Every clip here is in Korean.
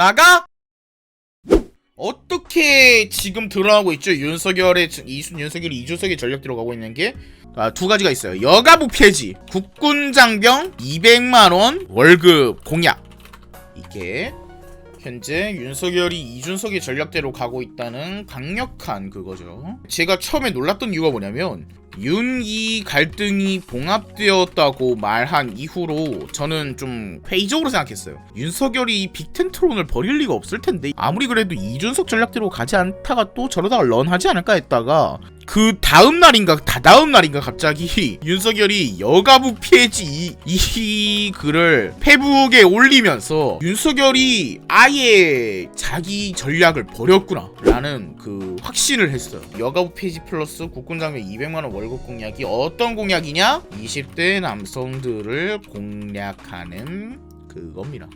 나가? 어떻게 지금 드러나고 있죠? 윤석열이 이준석의 전략대로 가고 있는 게 두 가지가 있어요. 여가부 폐지, 국군 장병 200만원 월급 공약. 이게 현재 윤석열이 이준석의 전략대로 가고 있다는 강력한 그거죠. 제가 처음에 놀랐던 이유가 뭐냐면 윤이 갈등이 봉합되었다고 말한 이후로 저는 좀 회의적으로 생각했어요. 윤석열이 이 빅텐트론을 버릴 리가 없을 텐데 아무리 그래도 이준석 전략대로 가지 않다가 또 저러다가 런하지 않을까 했다가 그 다음날인가 다다음날인가 갑자기 윤석열이 여가부 폐지 이 글을 페북에 올리면서 윤석열이 아예 자기 전략을 버렸구나 라는 그 확신을 했어요. 여가부 폐지 플러스 국군장병 200만원 월급 공약이 어떤 공약이냐? 20대 남성들을 공략하는 그겁니다.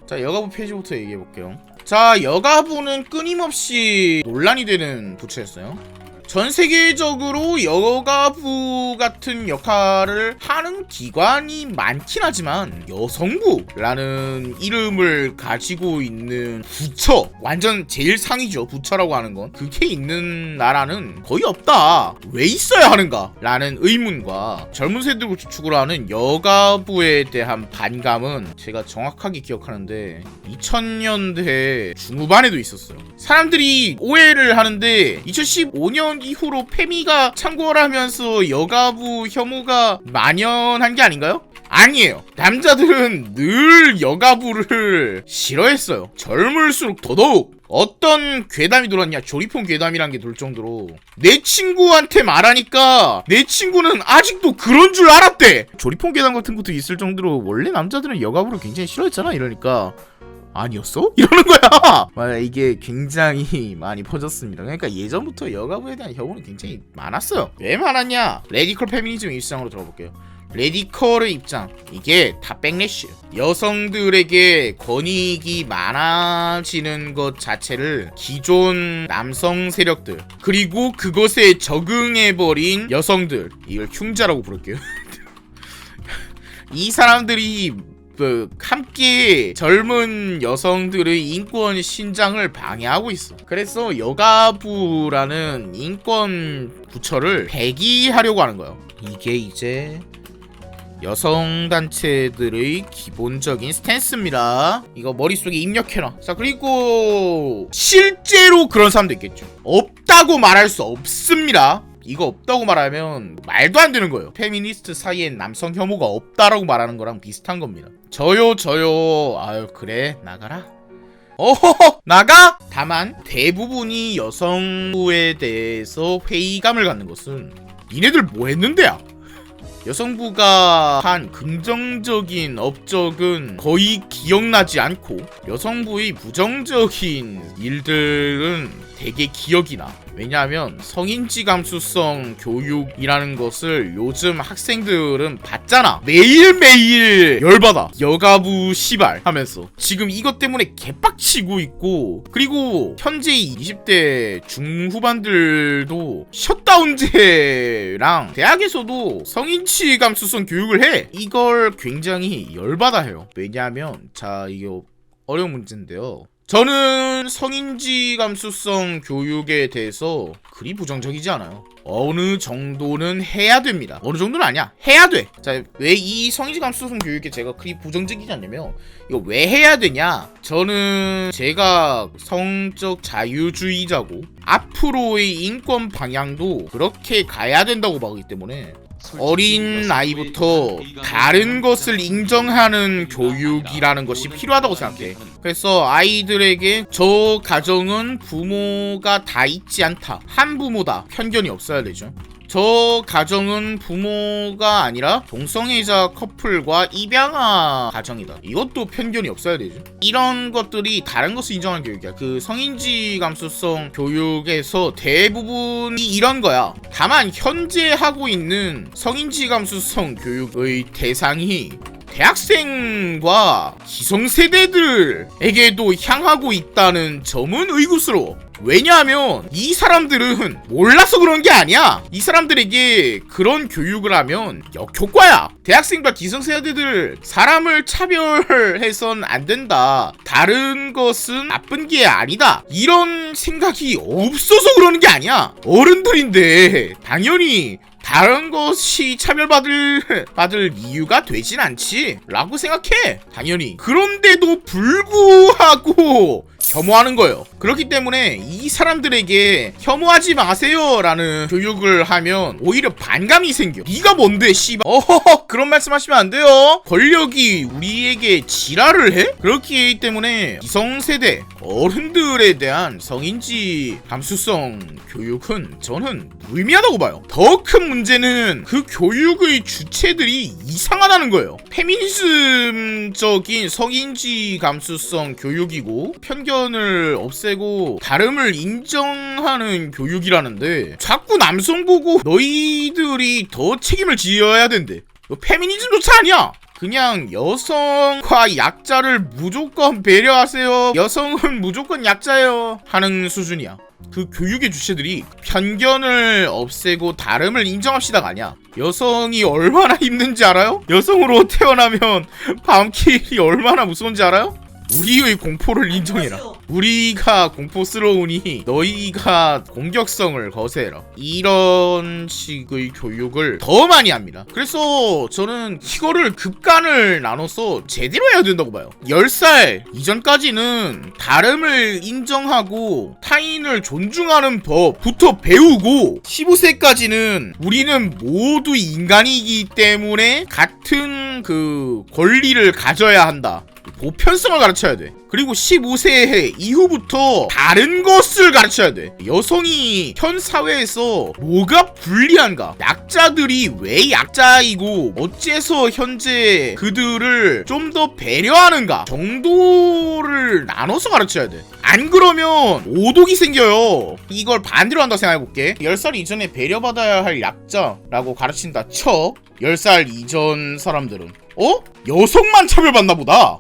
자, 여가부 폐지부터 얘기해볼게요. 자, 여가부는 끊임없이 논란이 되는 부처였어요. 전 세계적으로 여가부 같은 역할을 하는 기관이 많긴 하지만 여성부라는 이름을 가지고 있는 부처, 완전 제일 상위죠. 부처라고 하는 건 그게 있는 나라는 거의 없다. 왜 있어야 하는가? 라는 의문과 젊은 세대를 주축으로 하는 여가부에 대한 반감은 제가 정확하게 기억하는데 2000년대 중후반에도 있었어요. 사람들이 오해를 하는데 2015년 이후로 페미가 창궐 하면서 여가부 혐오가 만연한 게 아닌가요? 아니에요. 남자들은 늘 여가부를 싫어했어요. 젊을수록 더더욱. 어떤 괴담이 돌았냐, 조리폰 괴담이란 게 돌 정도로 내 친구한테 말하니까 내 친구는 아직도 그런 줄 알았대. 조리폰 괴담 같은 것도 있을 정도로 원래 남자들은 여가부를 굉장히 싫어했잖아. 이러니까 아니었어? 이러는 거야. 이게 굉장히 많이 퍼졌습니다. 그러니까 예전부터 여가부에 대한 혐오는 굉장히 많았어요. 왜 많았냐? 레디컬 페미니즘 입장으로 들어볼게요. 레디컬의 입장, 이게 다 백래쉬. 여성들에게 권익이 많아지는 것 자체를 기존 남성 세력들 그리고 그것에 적응해버린 여성들, 이걸 흉자라고 부를게요. 이 사람들이 함께 젊은 여성들의 인권 신장을 방해하고 있어. 그래서 여가부라는 인권 부처를 폐기하려고 하는 거예요. 이게 이제 여성단체들의 기본적인 스탠스입니다. 이거 머릿속에 입력해놔. 자, 그리고 실제로 그런 사람도 있겠죠. 없다고 말할 수 없습니다. 이거 없다고 말하면 말도 안 되는 거예요. 페미니스트 사이엔 남성 혐오가 없다라고 말하는 거랑 비슷한 겁니다. 저요 아유 그래 나가라. 어허허 나가? 다만 대부분이 여성부에 대해서 회의감을 갖는 것은 니네들 뭐 했는데야? 여성부가 한 긍정적인 업적은 거의 기억나지 않고 여성부의 부정적인 일들은 되게 기억이 나. 왜냐하면 성인지 감수성 교육이라는 것을 요즘 학생들은 받잖아. 매일매일 열받아. 여가부 시발 하면서 지금 이것 때문에 개빡치고 있고, 그리고 현재 20대 중후반들도 셧다운제랑 대학에서도 성인지 감수성 교육을 해. 이걸 굉장히 열받아 해요. 왜냐하면 자, 이게 어려운 문제인데요. 저는 성인지 감수성 교육에 대해서 그리 부정적이지 않아요. 어느 정도는 해야 됩니다. 어느 정도는 아니야. 해야 돼. 자, 왜 이 성인지 감수성 교육에 제가 그리 부정적이지 않냐면 이거 왜 해야 되냐? 저는 제가 성적 자유주의자고 앞으로의 인권 방향도 그렇게 가야 된다고 보기 때문에 어린 나이부터 다른 것을 인정하는 교육이라는 것이 필요하다고 생각해. 그래서 아이들에게 저 가정은 부모가 다 있지 않다, 한 부모다, 편견이 없어야 되죠. 저 가정은 부모가 아니라 동성애자 커플과 입양아 가정이다, 이것도 편견이 없어야 되죠. 이런 것들이 다른 것을 인정하는 교육이야. 그 성인지 감수성 교육에서 대부분이 이런 거야. 다만 현재 하고 있는 성인지 감수성 교육의 대상이 대학생과 기성세대들에게도 향하고 있다는 점은 의구스러워. 왜냐하면 이 사람들은 몰라서 그런 게 아니야. 이 사람들에게 그런 교육을 하면 역효과야. 대학생과 기성세대들 사람을 차별해선 안 된다. 다른 것은 나쁜 게 아니다. 이런 생각이 없어서 그러는 게 아니야. 어른들인데 당연히 다른 것이 차별받을 이유가 되진 않지 라고 생각해. 당연히. 그런데도 불구하고 혐오하는 거예요. 그렇기 때문에 이 사람들에게 혐오하지 마세요 라는 교육을 하면 오히려 반감이 생겨. 네가 뭔데 씨발. 그런 말씀 하시면 안 돼요. 권력이 우리에게 지랄을 해? 그렇기 때문에 기성세대 어른들에 대한 성인지 감수성 교육은 저는 무의미하다고 봐요. 더 큰 문제는 그 교육의 주체들이 이상하다는 거예요. 페미니즘적인 성인지 감수성 교육이고 편견을 없애고 다름을 인정하는 교육이라는데 자꾸 남성 보고 너희들이 더 책임을 지어야 된대. 페미니즘조차 아니야. 그냥 여성과 약자를 무조건 배려하세요. 여성은 무조건 약자예요. 하는 수준이야. 그 교육의 주체들이 편견을 없애고 다름을 인정합시다가 아니야. 여성이 얼마나 힘든지 알아요? 여성으로 태어나면 밤길이 얼마나 무서운지 알아요? 우리의 공포를 인정해라. 우리가 공포스러우니 너희가 공격성을 거세라. 이런 식의 교육을 더 많이 합니다. 그래서 저는 이거를 급간을 나눠서 제대로 해야 된다고 봐요. 10살 이전까지는 다름을 인정하고 타인을 존중하는 법부터 배우고 15세까지는 우리는 모두 인간이기 때문에 같은 그 권리를 가져야 한다. 보편성을 가르쳐야 돼. 그리고 15세 이후부터 다른 것을 가르쳐야 돼. 여성이 현 사회에서 뭐가 불리한가? 약자들이 왜 약자이고 어째서 현재 그들을 좀 더 배려하는가? 정도를 나눠서 가르쳐야 돼. 안 그러면 오독이 생겨요. 이걸 반대로 한다 생각해볼게. 10살 이전에 배려받아야 할 약자라고 가르친다 쳐. 10살 이전 사람들은 여성만 차별받나 보다.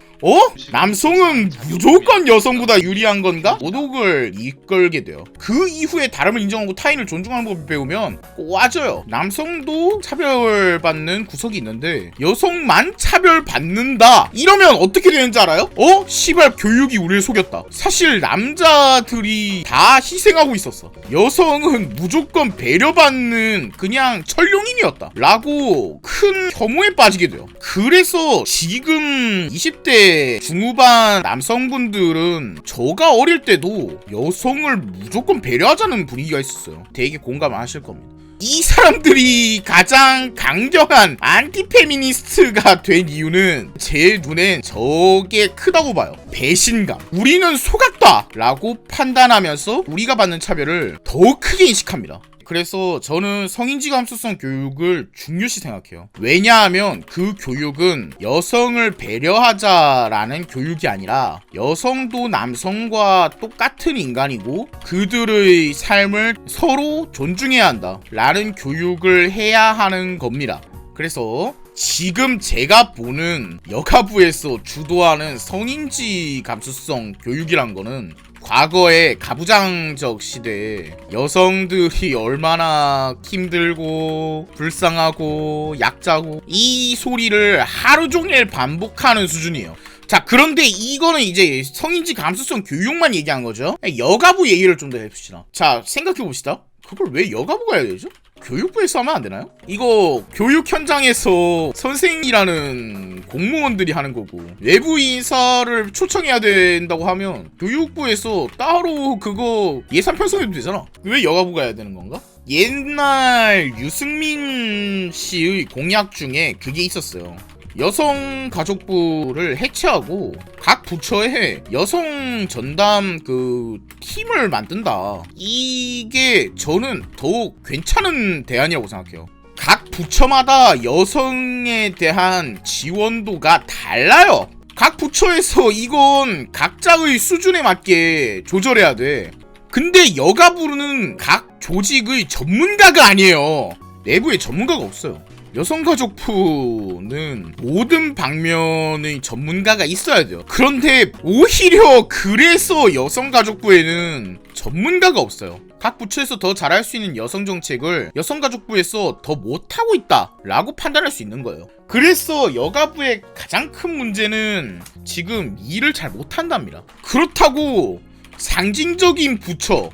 남성은 무조건 여성보다 유리한 건가? 오독을 이끌게 돼요. 그 이후에 다름을 인정하고 타인을 존중하는 법을 배우면 꼬아져요. 남성도 차별받는 구석이 있는데 여성만 차별받는다 이러면 어떻게 되는지 알아요? 씨발 교육이 우리를 속였다. 사실 남자들이 다 희생하고 있었어. 여성은 무조건 배려받는 그냥 천룡인이었다 라고 큰 혐오에 빠지게 돼요. 그래서 지금 20대 중후반 남성분들은 저가 어릴 때도 여성을 무조건 배려하자는 분위기가 있었어요. 되게 공감하실 겁니다. 이 사람들이 가장 강경한 안티페미니스트가 된 이유는 제 눈엔 저게 크다고 봐요. 배신감. 우리는 속았다 라고 판단하면서 우리가 받는 차별을 더 크게 인식합니다. 그래서 저는 성인지 감수성 교육을 중요시 생각해요. 왜냐하면 그 교육은 여성을 배려하자라는 교육이 아니라 여성도 남성과 똑같은 인간이고 그들의 삶을 서로 존중해야 한다 라는 교육을 해야 하는 겁니다. 그래서 지금 제가 보는 여가부에서 주도하는 성인지 감수성 교육이란 거는 과거의 가부장적 시대에 여성들이 얼마나 힘들고 불쌍하고 약자고 이 소리를 하루 종일 반복하는 수준이에요. 자, 그런데 이거는 이제 성인지 감수성 교육만 얘기한 거죠. 여가부 얘기를 좀 더 해봅시다. 자, 생각해봅시다. 그걸 왜 여가부가 해야 되죠? 교육부에서 하면 안 되나요? 이거 교육 현장에서 선생이라는 공무원들이 하는 거고 외부 인사를 초청해야 된다고 하면 교육부에서 따로 그거 예산 편성해도 되잖아. 왜 여가부가 해야 되는 건가? 옛날 유승민 씨의 공약 중에 그게 있었어요. 여성가족부를 해체하고 각 부처에 여성 전담 그 팀을 만든다. 이게 저는 더욱 괜찮은 대안이라고 생각해요. 각 부처마다 여성에 대한 지원도가 달라요. 각 부처에서 이건 각자의 수준에 맞게 조절해야 돼. 근데 여가부는 각 조직의 전문가가 아니에요. 내부에 전문가가 없어요. 여성가족부는 모든 방면의 전문가가 있어야 돼요. 그런데 오히려 그래서 여성가족부에는 전문가가 없어요. 각 부처에서 더 잘할 수 있는 여성정책을 여성가족부에서 더 못하고 있다 라고 판단할 수 있는 거예요. 그래서 여가부의 가장 큰 문제는 지금 일을 잘 못한답니다. 그렇다고 상징적인 부처,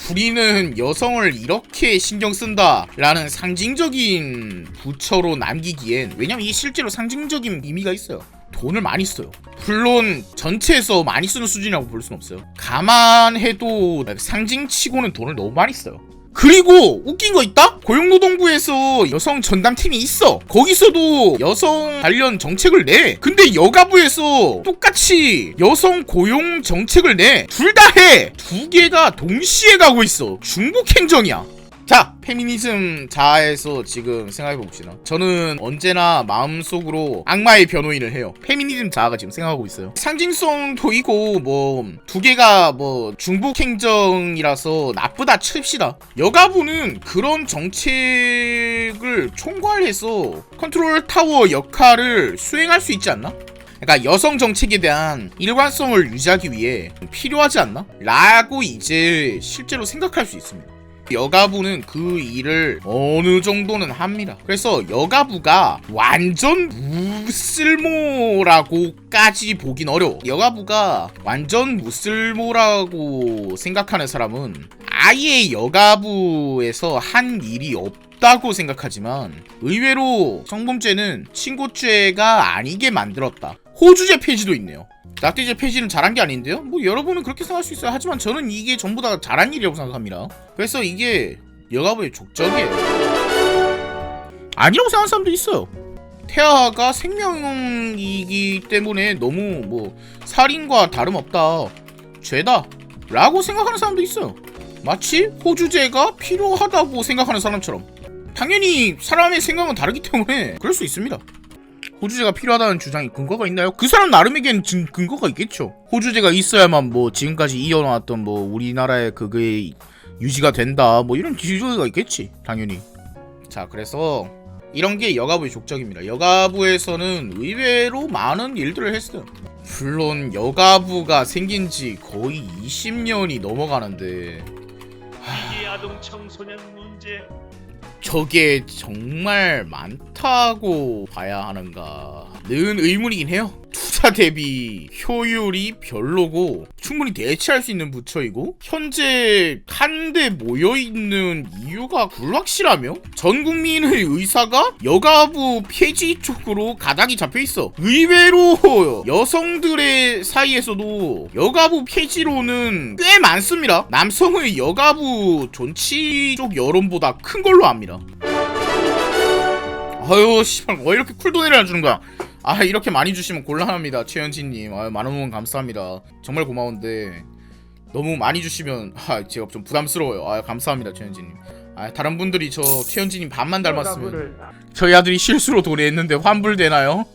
우리는 여성을 이렇게 신경 쓴다 라는 상징적인 부처로 남기기엔, 왜냐면 이게 실제로 상징적인 의미가 있어요. 돈을 많이 써요. 물론 전체에서 많이 쓰는 수준이라고 볼 수는 없어요. 감안해도 상징치고는 돈을 너무 많이 써요. 그리고 웃긴 거 있다? 고용노동부에서 여성 전담팀이 있어. 거기서도 여성 관련 정책을 내. 근데 여가부에서 똑같이 여성 고용 정책을 내. 둘 다 해. 두 개가 동시에 가고 있어. 중복 행정이야. 자, 페미니즘 자아에서 지금 생각해봅시다. 저는 언제나 마음속으로 악마의 변호인을 해요. 페미니즘 자아가 지금 생각하고 있어요. 상징성도 있고 두 개가 중복 행정이라서 나쁘다 칩시다. 여가부는 그런 정책을 총괄해서 컨트롤 타워 역할을 수행할 수 있지 않나? 그러니까 여성 정책에 대한 일관성을 유지하기 위해 필요하지 않나? 라고 이제 실제로 생각할 수 있습니다. 여가부는 그 일을 어느 정도는 합니다. 그래서 여가부가 완전 무쓸모라고까지 보긴 어려워. 여가부가 완전 무쓸모라고 생각하는 사람은 아예 여가부에서 한 일이 없다고 생각하지만, 의외로 성범죄는 친고죄가 아니게 만들었다. 호주제 폐지도 있네요. 낙태죄 폐지는 잘한 게 아닌데요? 여러분은 그렇게 생각할 수 있어요. 하지만 저는 이게 전부 다 잘한 일이라고 생각합니다. 그래서 이게 여가부의 족적이에요. 아니라고 생각하는 사람도 있어요. 태아가 생명이기 때문에 너무 살인과 다름없다, 죄다 라고 생각하는 사람도 있어요. 마치 호주제가 필요하다고 생각하는 사람처럼. 당연히 사람의 생각은 다르기 때문에 그럴 수 있습니다. 호주제가 필요하다는 주장이 근거가 있나요? 그 사람 나름에겐 근거가 있겠죠. 호주제가 있어야만 지금까지 이어나왔던 우리나라의 그게 유지가 된다, 이런 기조가 있겠지, 당연히. 자, 그래서 이런 게 여가부의 족적입니다. 여가부에서는 의외로 많은 일들을 했어요. 물론 여가부가 생긴 지 거의 20년이 넘어가는데 이게 아동 청소년 문제. 저게 정말 많다고 봐야 하는가는 의문이긴 해요. 투자 대비 효율이 별로고 충분히 대체할 수 있는 부처이고, 현재 한데 모여있는 이유가 불확실하며 전 국민의 의사가 여가부 폐지 쪽으로 가닥이 잡혀있어. 의외로 여성들의 사이에서도 여가부 폐지로는 꽤 많습니다. 남성의 여가부 존치 쪽 여론보다 큰 걸로 압니다. 아유 씨발, 이렇게 쿨도네를 안 주는 거야. 이렇게 많이 주시면 곤란합니다. 최현진님, 많은 후원 감사합니다. 정말 고마운데 너무 많이 주시면 제가 좀 부담스러워요. 감사합니다, 최현진님. 다른 분들이 저 최현진님 반만 닮았으면 저희 아들이 실수로 도래했는데 환불되나요?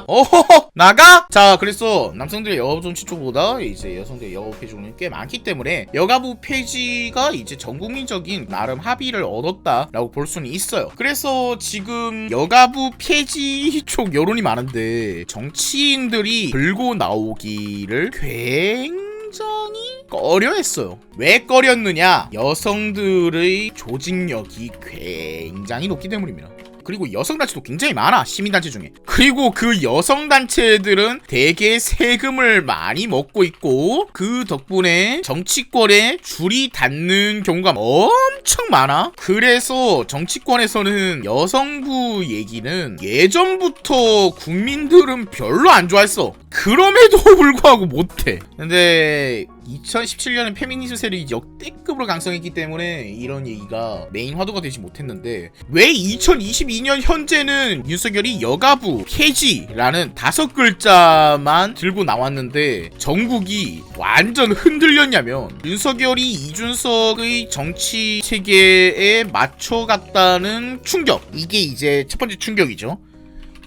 어허허, 나가? 자, 그래서 남성들의 여가부 정치 쪽보다 이제 여성들의 여가부 폐지는 꽤 많기 때문에 여가부 폐지가 이제 전국민적인 나름 합의를 얻었다라고 볼 수는 있어요. 그래서 지금 여가부 폐지 쪽 여론이 많은데 정치인들이 들고 나오기를 굉장히 꺼려했어요. 왜 꺼렸느냐? 여성들의 조직력이 굉장히 높기 때문입니다. 그리고 여성단체도 굉장히 많아, 시민단체 중에. 그리고 그 여성단체들은 대개 세금을 많이 먹고 있고, 그 덕분에 정치권에 줄이 닿는 경우가 엄청 많아. 그래서 정치권에서는 여성부 얘기는 예전부터 국민들은 별로 안 좋아했어. 그럼에도 불구하고 못해. 근데 2017년에 페미니즘 세력이 역대급으로 강성했기 때문에 이런 얘기가 메인 화두가 되지 못했는데, 왜 2022년 현재는 윤석열이 여가부 폐지라는 5글자만 들고 나왔는데 전국이 완전 흔들렸냐면, 윤석열이 이준석의 정치 체계에 맞춰갔다는 충격, 이게 이제 첫 번째 충격이죠.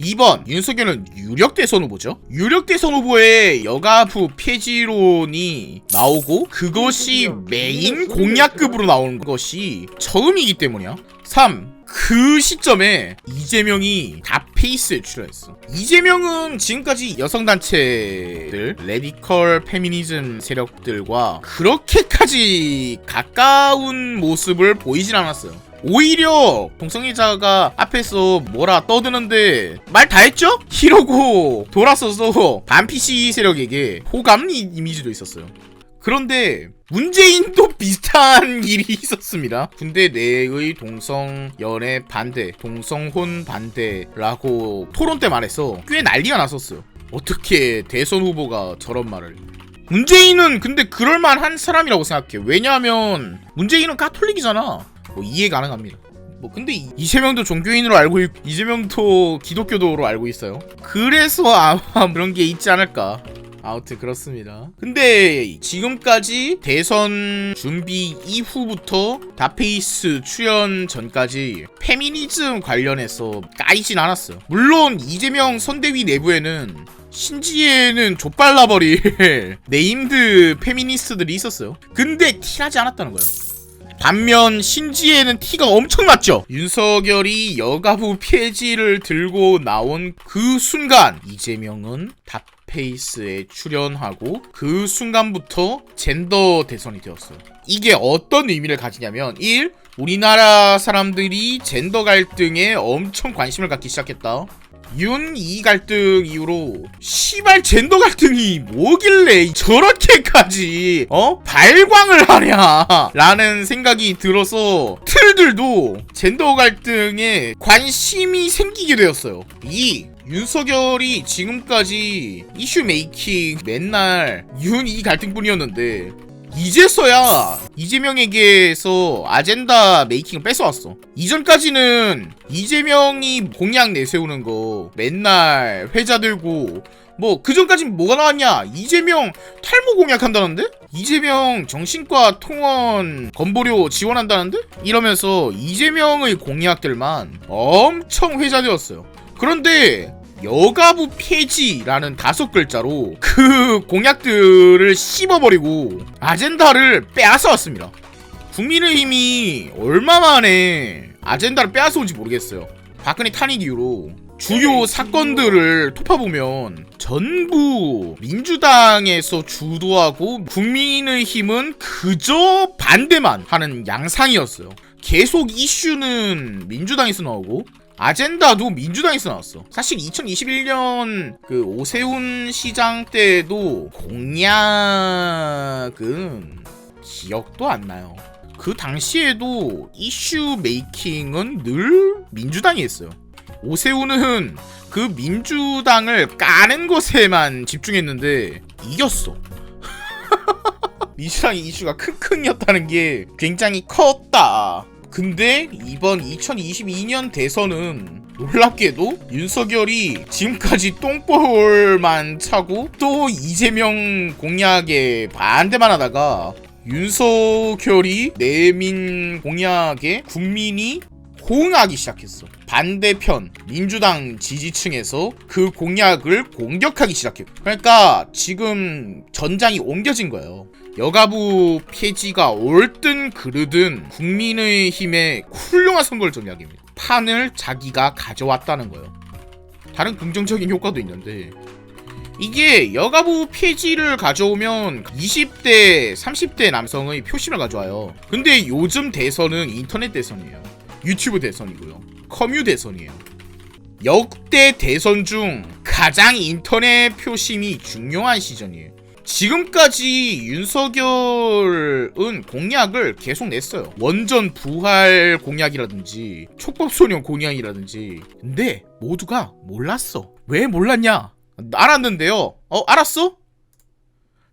2번, 윤석열은 유력 대선 후보죠. 유력 대선 후보의 여가부 폐지론이 나오고 그것이 메인 공약급으로 나오는 것이 처음이기 때문이야. 3. 그 시점에 이재명이 닷페이스에 출연했어. 이재명은 지금까지 여성단체들, 레디컬 페미니즘 세력들과 그렇게까지 가까운 모습을 보이진 않았어요. 오히려 동성애자가 앞에서 뭐라 떠드는데 말 다 했죠? 이러고 돌아서서 반PC 세력에게 호감 이미지도 있었어요. 그런데 문재인도 비슷한 일이 있었습니다. 군대 내의 동성연애 반대, 동성혼 반대라고 토론 때 말해서 꽤 난리가 났었어요. 어떻게 대선 후보가 저런 말을. 문재인은 근데 그럴만한 사람이라고 생각해. 왜냐하면 문재인은 가톨릭이잖아. 뭐 이해 가능합니다. 뭐 근데 이재명도 종교인으로 알고 있고 이재명도 기독교도로 알고 있어요. 그래서 아마 그런 게 있지 않을까. 아무튼 그렇습니다. 근데 지금까지 대선 준비 이후부터 닷페이스 출연 전까지 페미니즘 관련해서 까이진 않았어요. 물론 이재명 선대위 내부에는 신지에는 족발라버릴 네임드 페미니스트들이 있었어요. 근데 티나지 않았다는 거예요. 반면 신지에는 티가 엄청 났죠. 윤석열이 여가부 폐지를 들고 나온 그 순간 이재명은 닷페이스에 출연하고 그 순간부터 젠더 대선이 되었어요. 이게 어떤 의미를 가지냐면 1. 우리나라 사람들이 젠더 갈등에 엄청 관심을 갖기 시작했다. 윤2 갈등 이후로 시발 젠더 갈등이 뭐길래 저렇게까지 발광을 하냐 라는 생각이 들어서 틀들도 젠더 갈등에 관심이 생기게 되었어요. 2. 윤석열이 지금까지 이슈 메이킹 맨날 윤2 갈등뿐이었는데 이제서야 이재명에게서 아젠다 메이킹을 뺏어왔어. 이전까지는 이재명이 공약 내세우는 거 맨날 회자 들고 뭐 그전까진 뭐가 나왔냐. 이재명 탈모 공약한다는데? 이재명 정신과 통원 건보료 지원한다는데? 이러면서 이재명의 공약들만 엄청 회자되었어요. 그런데 여가부 폐지라는 5글자로 그 공약들을 씹어버리고 아젠다를 빼앗아왔습니다. 국민의힘이 얼마 만에 아젠다를 빼앗아온지 모르겠어요. 박근혜 탄핵 이후로 주요 사건들을 톱어보면 전부 민주당에서 주도하고 국민의힘은 그저 반대만 하는 양상이었어요. 계속 이슈는 민주당에서 나오고 아젠다도 민주당에서 나왔어. 사실 2021년 그 오세훈 시장 때도 공약은 기억도 안 나요. 그 당시에도 이슈 메이킹은 늘 민주당이 했어요. 오세훈은 그 민주당을 까는 것에만 집중했는데 이겼어. 민주당의 이슈가 킁킁이었다는 게 굉장히 컸다. 근데 이번 2022년 대선은 놀랍게도 윤석열이 지금까지 똥볼만 차고 또 이재명 공약에 반대만 하다가 윤석열이 내민 공약에 국민이 호응하기 시작했어. 반대편 민주당 지지층에서 그 공약을 공격하기 시작했고, 그러니까 지금 전장이 옮겨진 거예요. 여가부 폐지가 옳든 그르든 국민의힘의 훌륭한 선거를 전략입니다. 판을 자기가 가져왔다는 거예요. 다른 긍정적인 효과도 있는데 이게 여가부 폐지를 가져오면 20대, 30대 남성의 표심을 가져와요. 근데 요즘 대선은 인터넷 대선이에요. 유튜브 대선이고요. 커뮤 대선이에요. 역대 대선 중 가장 인터넷 표심이 중요한 시즌이에요. 지금까지 윤석열은 공약을 계속 냈어요. 원전 부활 공약이라든지 촉법소년 공약이라든지. 근데 모두가 몰랐어. 왜 몰랐냐? 알았는데요. 알았어?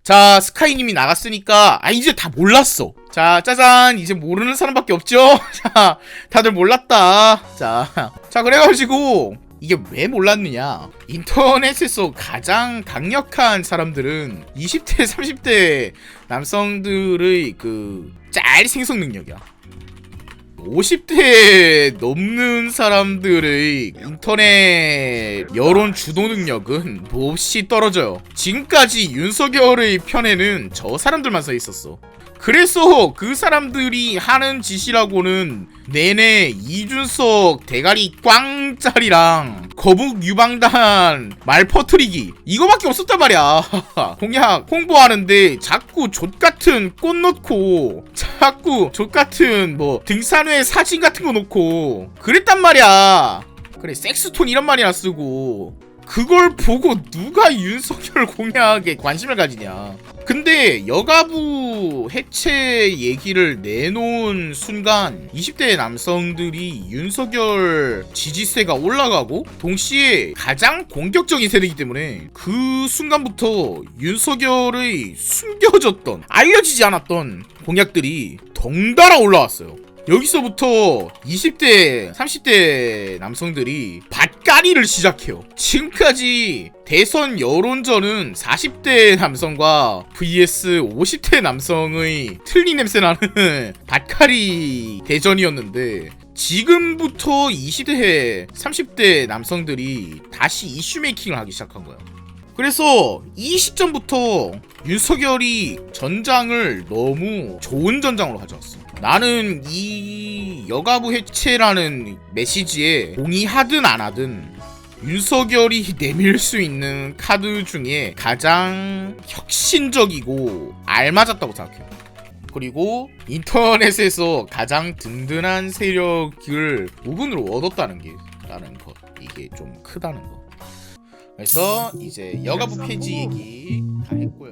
자, 스카이님이 나갔으니까 이제 다 몰랐어. 자, 짜잔. 이제 모르는 사람밖에 없죠? 자, 다들 몰랐다. 자, 그래가지고 이게 왜 몰랐느냐? 인터넷에서 가장 강력한 사람들은 20대, 30대 남성들의 그 짤 생성 능력이야. 50대 넘는 사람들의 인터넷 여론 주도 능력은 몹시 떨어져요. 지금까지 윤석열의 편에는 저 사람들만 서 있었어. 그래서 그 사람들이 하는 짓이라고는 내내 이준석 대가리 꽝짜리랑 거북 유방단 말 퍼트리기 이거밖에 없었단 말이야. 공약 홍보하는데 자꾸 족같은 꽃 넣고 자꾸 족같은 뭐 등산회 사진 같은 거 놓고 그랬단 말이야. 그래 섹스톤 이런 말이나 쓰고 그걸 보고 누가 윤석열 공약에 관심을 가지냐. 근데 여가부 해체 얘기를 내놓은 순간 20대 남성들이 윤석열 지지세가 올라가고 동시에 가장 공격적인 세대이기 때문에 그 순간부터 윤석열의 숨겨졌던 알려지지 않았던 공약들이 덩달아 올라왔어요. 여기서부터 20대, 30대 남성들이 밭가리를 시작해요. 지금까지 대선 여론전은 40대 남성과 vs 50대 남성의 틀린 냄새나는 밭가리 대전이었는데 지금부터 20대, 30대 남성들이 다시 이슈 메이킹을 하기 시작한 거예요. 그래서 이 시점부터 윤석열이 전장을 너무 좋은 전장으로 가져왔어. 나는 이 여가부 해체라는 메시지에 동의하든 안 하든 윤석열이 내밀 수 있는 카드 중에 가장 혁신적이고 알맞았다고 생각해요. 그리고 인터넷에서 가장 든든한 세력을 무근으로 얻었다는 게 나는 것 이게 좀 크다는 거. 그래서 이제 여가부 폐지 얘기 다 했고요.